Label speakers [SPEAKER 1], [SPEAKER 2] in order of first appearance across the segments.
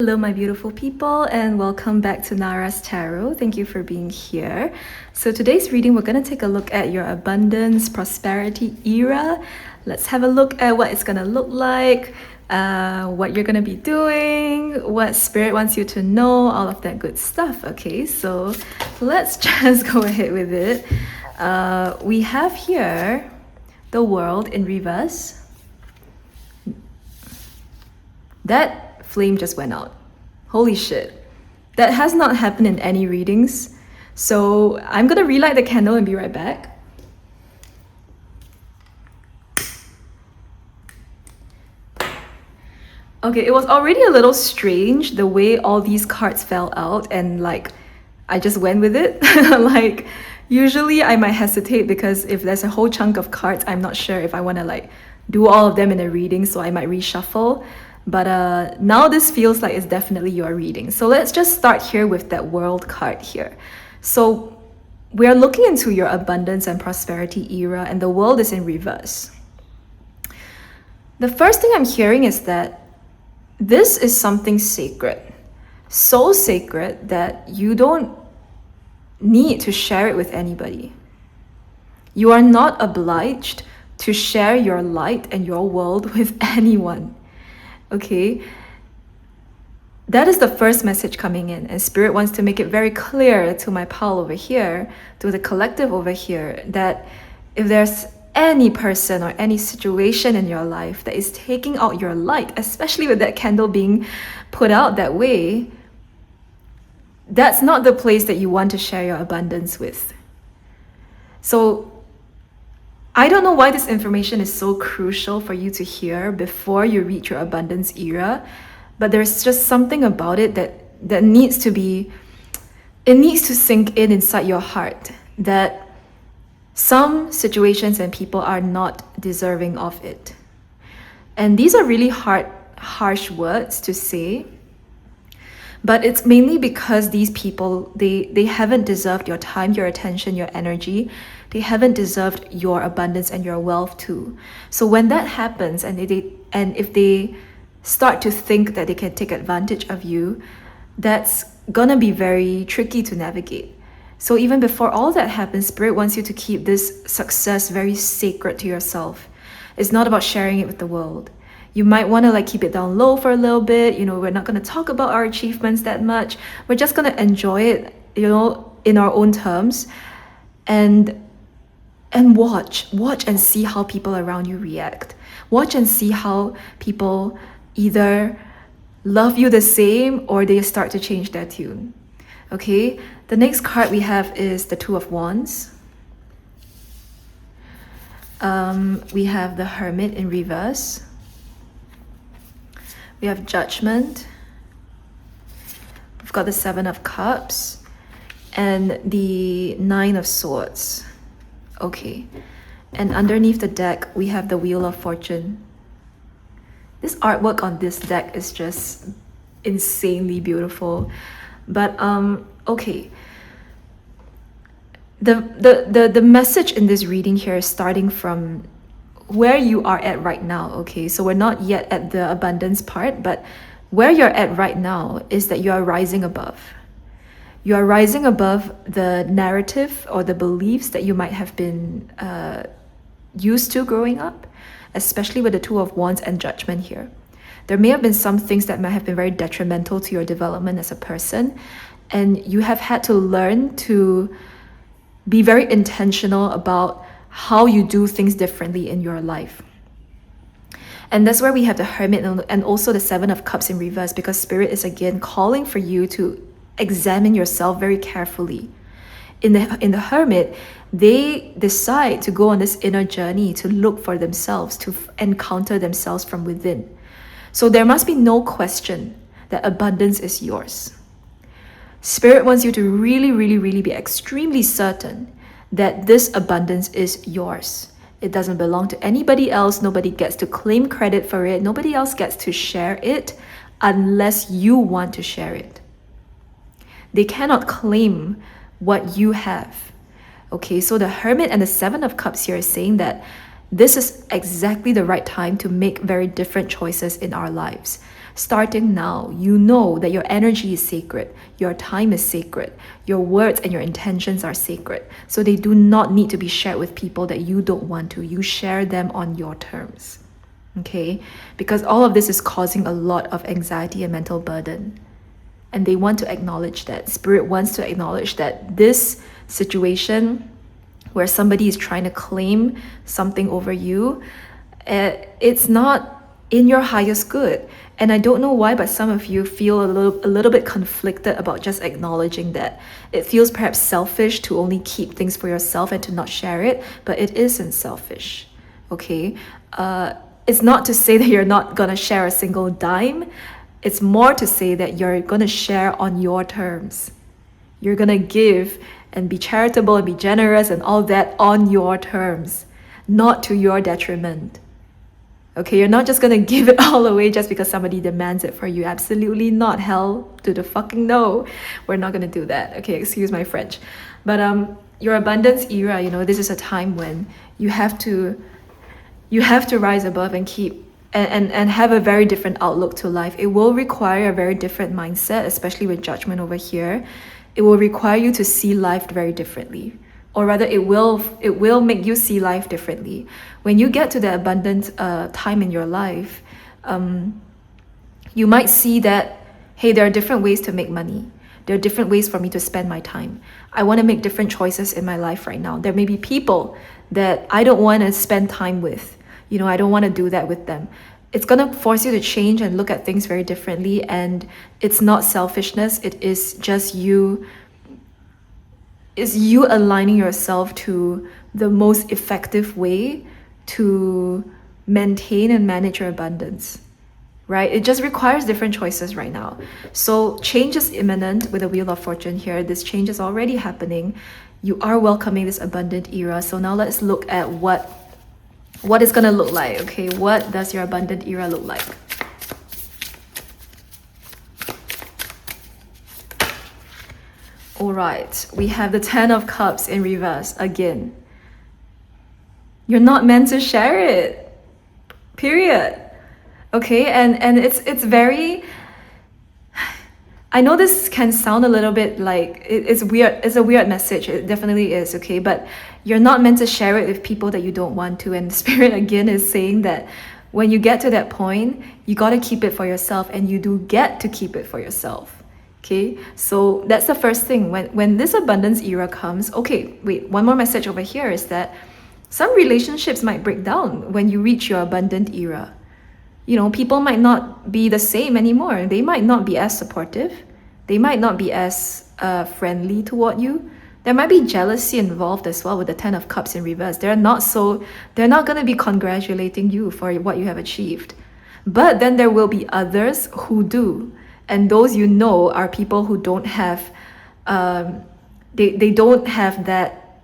[SPEAKER 1] Hello, my beautiful people, and welcome back to Nara's Tarot. Thank you for being here. So today's reading, we're going to take a look at your abundance, prosperity era. Let's have a look at what it's going to look like, what you're going to be doing, what spirit wants you to know, all of that good stuff. Okay, so let's just go ahead with it. We have here the world in reverse. That flame just went out. Holy shit. That has not happened in any readings. So I'm gonna relight the candle and be right back. Okay, it was already a little strange the way all these cards fell out, and like I just went with it. Like usually I might hesitate because if there's a whole chunk of cards, I'm not sure if I want to like do all of them in a reading, so I might reshuffle. But now this feels like it's definitely your reading. So let's just start here with that world card here. So we are looking into your abundance and prosperity era, and the world is in reverse. The first thing I'm hearing is that this is something sacred. So sacred that you don't need to share it with anybody. You are not obliged to share your light and your world with anyone. Okay, that is the first message coming in, and Spirit wants to make it very clear to my pal over here, to the collective over here, that if there's any person or any situation in your life that is taking out your light, especially with that candle being put out that way, that's not the place that you want to share your abundance with. So I don't know why this information is so crucial for you to hear before you reach your abundance era, but there's just something about it that needs to be, it needs to sink in inside your heart that some situations and people are not deserving of it. And these are really harsh words to say, but it's mainly because these people, they haven't deserved your time, your attention, your energy. They haven't deserved your abundance and your wealth too. So when that happens, and if they start to think that they can take advantage of you, that's gonna be very tricky to navigate. So even before all that happens, Spirit wants you to keep this success very sacred to yourself. It's not about sharing it with the world. You might want to like keep it down low for a little bit. You know, we're not going to talk about our achievements that much. We're just going to enjoy it, you know, in our own terms, and watch and see how people around you react. Watch and see how people either love you the same or they start to change their tune. Okay, the next card we have is the Two of Wands. We have the Hermit in reverse. We have Judgment. We've got the Seven of Cups and the Nine of Swords. Okay, and underneath the deck we have the Wheel of Fortune. This artwork on this deck is just insanely beautiful. But okay, the message in this reading here is starting from where you are at right now. Okay, so we're not yet at the abundance part, but where you're at right now is that you are rising above. You are rising above the narrative or the beliefs that you might have been used to growing up, especially with the Two of Wands and Judgment here. There may have been some things that might have been very detrimental to your development as a person, and you have had to learn to be very intentional about how you do things differently in your life. And that's where we have the Hermit and also the Seven of Cups in reverse, because Spirit is again calling for you to examine yourself very carefully. In the Hermit, they decide to go on this inner journey to look for themselves, to encounter themselves from within. So there must be no question that abundance is yours. Spirit wants you to really, really, really be extremely certain that this abundance is yours. It doesn't belong to anybody else. Nobody gets to claim credit for it. Nobody else gets to share it unless you want to share it. They cannot claim what you have. Okay, so the Hermit and the Seven of Cups here is saying that this is exactly the right time to make very different choices in our lives. Starting now, you know that your energy is sacred, your time is sacred, your words and your intentions are sacred. So they do not need to be shared with people that you don't want to. You share them on your terms. Okay? Because all of this is causing a lot of anxiety and mental burden. And they want to acknowledge that. Spirit wants to acknowledge that this situation where somebody is trying to claim something over you, it's not in your highest good. And I don't know why, but some of you feel a little bit conflicted about just acknowledging that. It feels perhaps selfish to only keep things for yourself and to not share it, but it isn't selfish, okay? It's not to say that you're not gonna share a single dime. It's more to say that you're gonna share on your terms. You're gonna give and be charitable and be generous and all that on your terms, not to your detriment. Okay, you're not just gonna give it all away just because somebody demands it for you. Absolutely not. Hell to the fucking no. We're not gonna do that. Okay, excuse my French. But your abundance era, this is a time when you have to rise above and keep and have a very different outlook to life. It will require a very different mindset, especially with judgment over here. It will require you to see life very differently. Or rather, it will make you see life differently. When you get to the abundant time in your life, you might see that, hey, there are different ways to make money. There are different ways for me to spend my time. I want to make different choices in my life right now. There may be people that I don't want to spend time with. I don't want to do that with them. It's going to force you to change and look at things very differently. And it's not selfishness. It is just you. Is you aligning yourself to the most effective way to maintain and manage your abundance, right? It just requires different choices right now. So change is imminent with the Wheel of Fortune here. This change is already happening. You are welcoming this abundant era. So now let's look at what it's going to look like, okay? What does your abundant era look like? All right, we have the 10 of Cups in reverse again. You're not meant to share it, period. Okay, and it's very, I know this can sound a little bit like it's weird. It's a weird message. It definitely is, okay? But you're not meant to share it with people that you don't want to. And Spirit again is saying that when you get to that point, you got to keep it for yourself, and you do get to keep it for yourself. Okay, so that's the first thing. When this abundance era comes, okay, wait, one more message over here is that some relationships might break down when you reach your abundant era. People might not be the same anymore. They might not be as supportive. They might not be as friendly toward you. There might be jealousy involved as well with the 10 of Cups in reverse. They're not going to be congratulating you for what you have achieved. But then there will be others who do. And those are people who don't have, they don't have that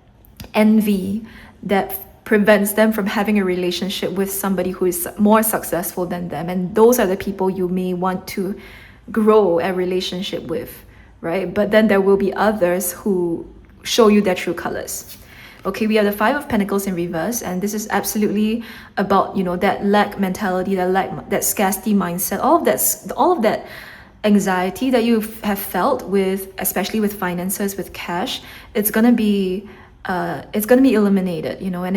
[SPEAKER 1] envy that prevents them from having a relationship with somebody who is more successful than them. And those are the people you may want to grow a relationship with, right? But then there will be others who show you their true colors. Okay, we have the 5 of Pentacles in reverse, and this is absolutely about, that lack mentality, that scarcity mindset, all of that anxiety that you have felt with, especially with finances, with cash. It's gonna be eliminated, and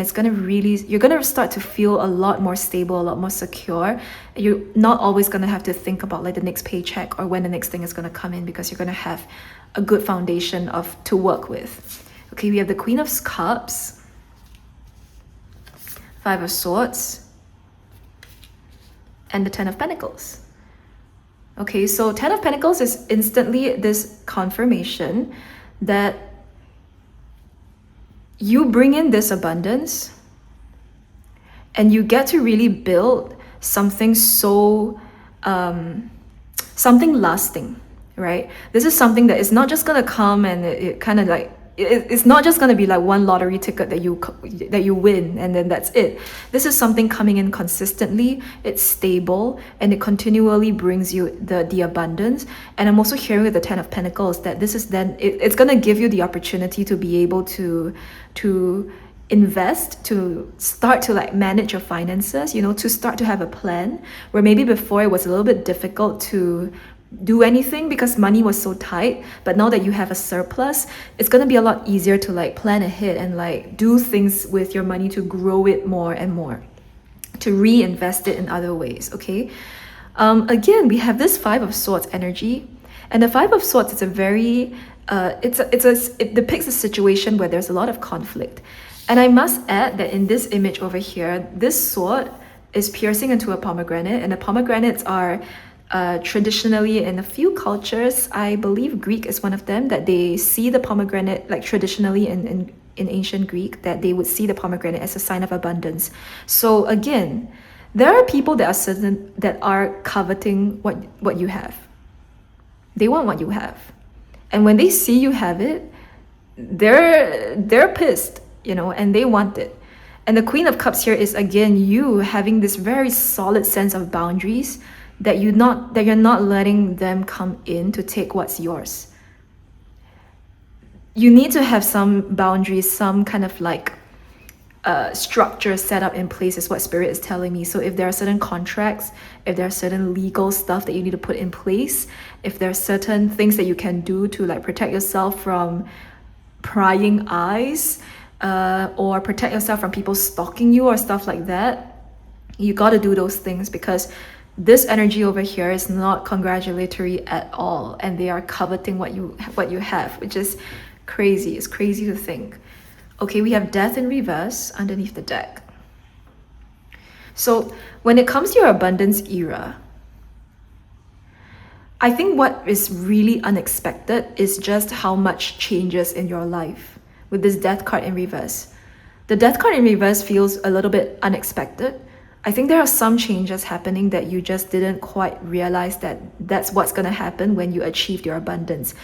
[SPEAKER 1] you're gonna start to feel a lot more stable, a lot more secure. You're not always gonna have to think about like the next paycheck or when the next thing is gonna come in, because you're gonna have a good foundation to work with. Okay, we have the Queen of Cups, 5 of Swords, and the 10 of Pentacles. Okay, so 10 of Pentacles is instantly this confirmation that you bring in this abundance and you get to really build something something lasting, right? This is something that is not just gonna come and it kind of like, it's not just going to be like one lottery ticket that you win and then that's it. This is something coming in consistently. It's stable and it continually brings you the abundance. And I'm also hearing with the 10 of Pentacles that this is then it's going to give you the opportunity to be able to invest, to start to like manage your finances, to start to have a plan, where maybe before it was a little bit difficult to do anything because money was so tight, but now that you have a surplus, it's going to be a lot easier to like plan ahead and like do things with your money to grow it more and more, to reinvest it in other ways. Okay. Again, we have this Five of Swords energy, and the Five of Swords is a very it depicts a situation where there's a lot of conflict. And I must add that in this image over here, this sword is piercing into a pomegranate, and the pomegranates are traditionally in a few cultures, I believe Greek is one of them, that they see the pomegranate, like traditionally in ancient Greek, that they would see the pomegranate as a sign of abundance. So again, there are people that are coveting what you have. They want what you have. And when they see you have it, they're pissed, and they want it. And the Queen of Cups here is again you having this very solid sense of boundaries, that you're not letting them come in to take what's yours. You need to have some boundaries, some kind of like structure set up in place, is what Spirit is telling me. So if there are certain contracts, if there are certain legal stuff that you need to put in place, if there are certain things that you can do to like protect yourself from prying eyes, or protect yourself from people stalking you or stuff like that, you got to do those things, because this energy over here is not congratulatory at all, and they are coveting what you have, which is crazy. It's crazy to think. Okay, we have Death in reverse underneath the deck. So when it comes to your abundance era, I think what is really unexpected is just how much changes in your life with this Death card in reverse. The Death card in reverse feels a little bit unexpected. I think there are some changes happening that you just didn't quite realize that that's what's going to happen when you achieved your abundance,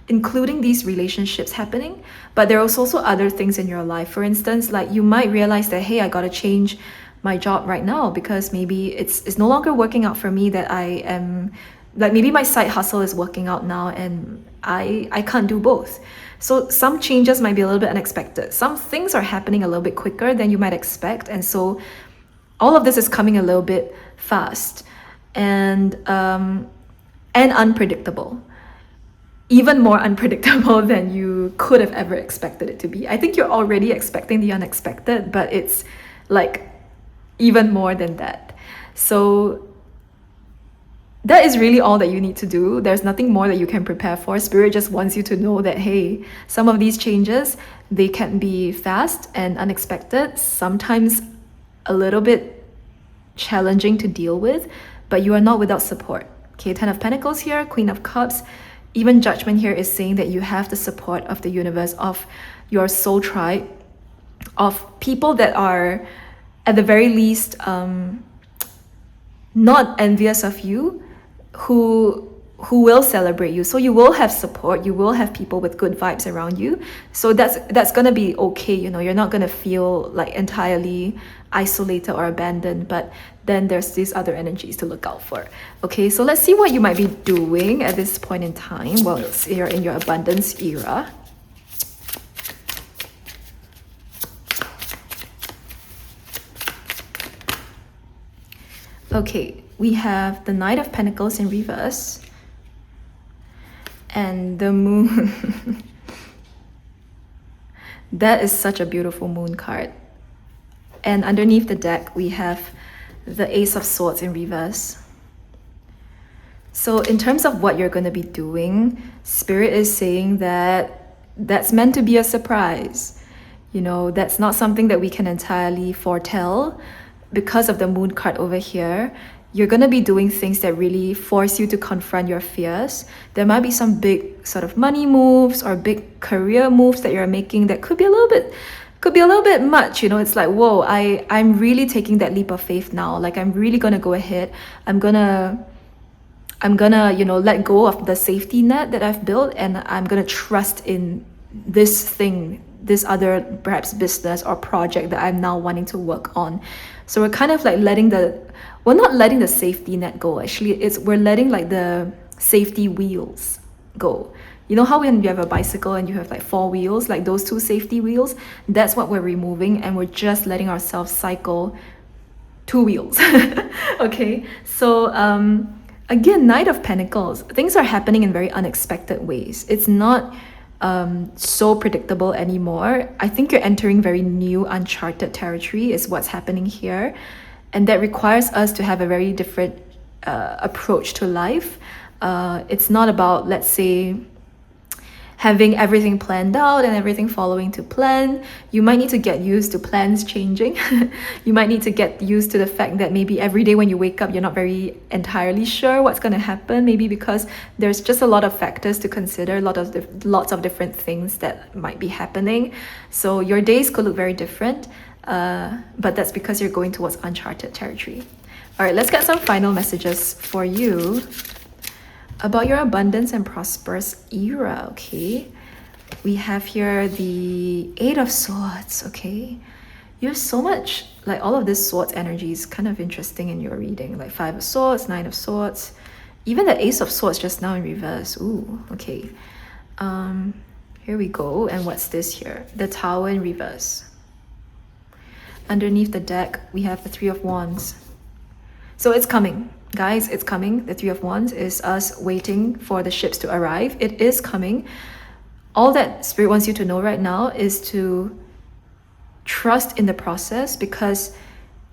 [SPEAKER 1] including these relationships happening. But there are also other things in your life. For instance, like you might realize that, hey, I got to change my job right now because maybe it's no longer working out for me, that I am like, maybe my side hustle is working out now and I can't do both. So some changes might be a little bit unexpected. Some things are happening a little bit quicker than you might expect. And so all of this is coming a little bit fast and unpredictable. Even more unpredictable than you could have ever expected it to be. I think you're already expecting the unexpected, but it's like even more than that. So that is really all that you need to do. There's nothing more that you can prepare for. Spirit just wants you to know that, hey, some of these changes, they can be fast and unexpected, sometimes a little bit challenging to deal with, but you are not without support. Okay, Ten of Pentacles here, Queen of Cups. Even Judgment here is saying that you have the support of the universe, of your soul tribe, of people that are at the very least not envious of you, who will celebrate you. So you will have support, you will have people with good vibes around you. So that's gonna be okay, you're not gonna feel like entirely isolated or abandoned, but then there's these other energies to look out for. Okay, so let's see what you might be doing at this point in time while you're in your abundance era. Okay, we have the Knight of Pentacles in reverse and the Moon. That is such a beautiful Moon card. And underneath the deck, we have the Ace of Swords in reverse. So in terms of what you're going to be doing, Spirit is saying that that's meant to be a surprise. That's not something that we can entirely foretell. Because of the Moon card over here, you're going to be doing things that really force you to confront your fears. There might be some big sort of money moves or big career moves that you're making that could be a little bit much. It's like, whoa, I'm really taking that leap of faith now. Like, I'm really going to go ahead. I'm gonna let go of the safety net that I've built, and I'm going to trust in this thing, this other perhaps business or project that I'm now wanting to work on. So we're kind of like we're not letting the safety net go. Actually, we're letting like the safety wheels go. You know how when you have a bicycle and you have like 4 wheels, like those 2 safety wheels, that's what we're removing, and we're just letting ourselves cycle 2 wheels. Okay, so again, Knight of Pentacles, things are happening in very unexpected ways. It's not so predictable anymore. I think you're entering very new, uncharted territory, is what's happening here. And that requires us to have a very different approach to life. It's not about, let's say, having everything planned out and everything following to plan. You might need to get used to plans changing. You might need to get used to the fact that maybe every day when you wake up, you're not very entirely sure what's going to happen. Maybe because there's just a lot of factors to consider, lots of different things that might be happening. So your days could look very different, but that's because you're going towards uncharted territory. All right, let's get some final messages for you about your abundance and prosperous era. Okay, we have here the 8 of Swords. Okay, you have so much, like all of this Swords energy is kind of interesting in your reading, like 5 of Swords, 9 of Swords, even the Ace of Swords just now in reverse. Ooh, okay. Here we go. And what's this here? The Tower in reverse. Underneath the deck we have the 3 of Wands. So it's coming, guys, it's coming. The 3 of Wands is us waiting for the ships to arrive. It is coming. All that Spirit wants you to know right now is to trust in the process, because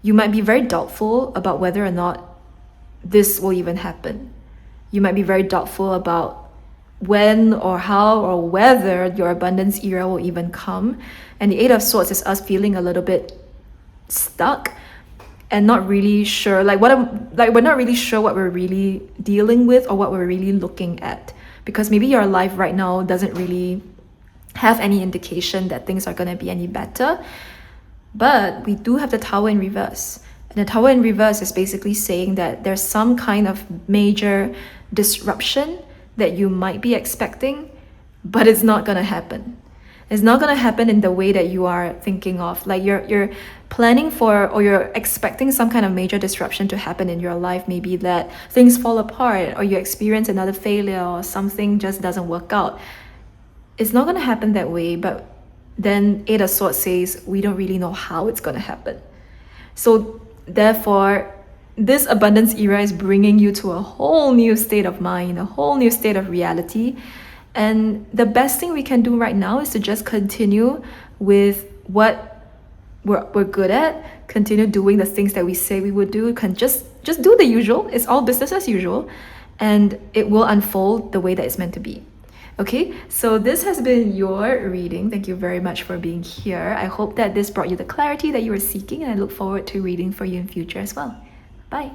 [SPEAKER 1] you might be very doubtful about whether or not this will even happen. You might be very doubtful about when or how or whether your abundance era will even come. And the 8 of Swords is us feeling a little bit stuck and not really sure, we're not really sure what we're really dealing with or what we're really looking at, because maybe your life right now doesn't really have any indication that things are going to be any better. But we do have the Tower in reverse, and the Tower in reverse is basically saying that there's some kind of major disruption that you might be expecting, but it's not going to happen. It's not going to happen in the way that you are thinking of. Like you're planning for, or you're expecting some kind of major disruption to happen in your life. Maybe that things fall apart, or you experience another failure, or something just doesn't work out. It's not going to happen that way. But then 8 of Swords says we don't really know how it's going to happen. So therefore, this abundance era is bringing you to a whole new state of mind, a whole new state of reality. And the best thing we can do right now is to just continue with what we're good at, continue doing the things that we say we would do, can just do the usual. It's all business as usual, and it will unfold the way that it's meant to be. Okay, so this has been your reading. Thank you very much for being here. I hope that this brought you the clarity that you were seeking, and I look forward to reading for you in future as well. Bye.